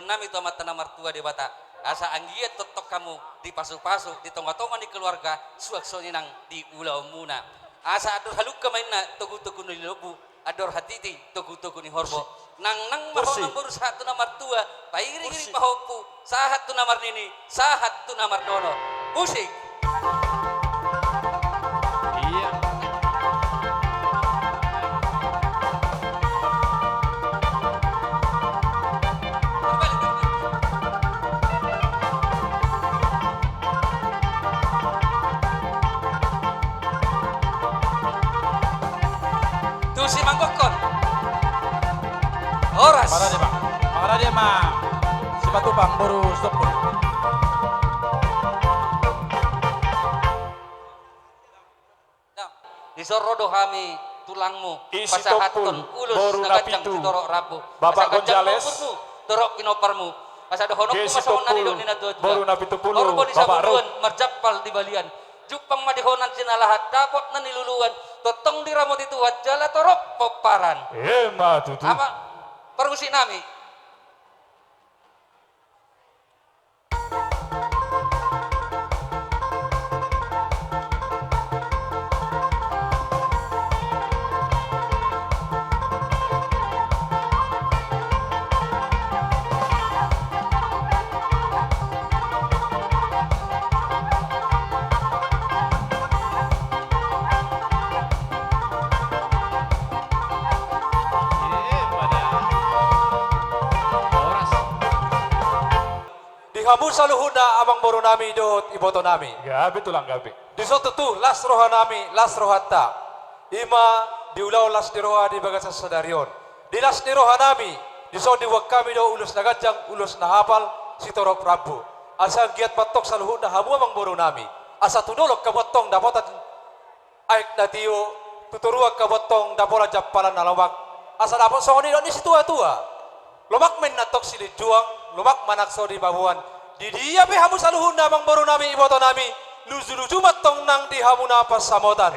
tuan nami tu amat tanah martua di bata asa anggiat totok kamu di pasuk-pasuk di tonga-tonga di keluarga suak soninang di ulau muna asa ador haluk kemainna tugu-tugu ni lobu ador hatiti tugu-tugu ni horbo nang mahon nang baru sahat tu namar tua pairi-iri pahopu sahat tu namar nini sahat tu namar dono musik Iya. tu si manggokon oras Para dia mah. Si batu bang baru stop pun. disorodo kami tulangmu Isi pasahaton topul, ulus boru nagacang napitu. torok rabu Bapak pasagacang Gonzales. nomormu torok kinoparmu pasado honok Gesi masahon na nilo topul, nina tua boru napitu pulu, orbo di Bapak sabuluan marjapal di balian jupang madihonan sinalahat dapot na niluluan totong diramot itu wajala torok poparan Ema tutu. apa perusik nami Oras. Dihamun saluhuna amang boru nami dot iboto nami. Gabi tulang gabi. Di soto tu las roha nami las rohata. Ima diulau las diroha di bagasa sadarion. Di las diroha nami di so di kami do ulus nagajang ulus nahapal sitoro Prabu. Asa giat patok saluhuna hamu amang boru nami. Asa tudolok kabotong dapotan aik natio tuturua kabotong dapola japalan nalawak. Asa dapot soni do ni situa-tua. Lomak men natok sili juang, lomak manak di babuan. Di dia be hamu saluhun namang baru nami iboto nami. Luzu-luzu matong nang di hamu napas samotan.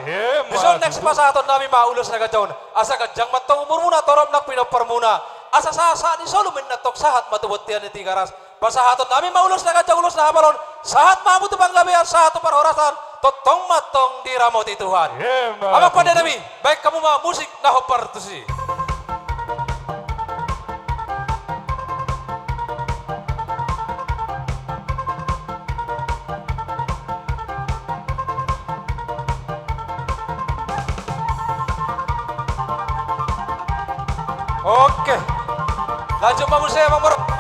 Bison next pasaton nami maulus na gajaon. Asa gajang matong umur muna torop nak pinopar muna. Asa sasa di solo men natok sahat matubot tiyan ni tigaras. Pasahaton nami maulus na gajang ulus na habalon. Sahat mamu tu panggabean sahat tu parorasan. Totong matong di ramot Tuhan. Abang pada nami, baik kamu mah musik na hopar tu si. Oke. Lanjut Pak Musa, Bang Bro.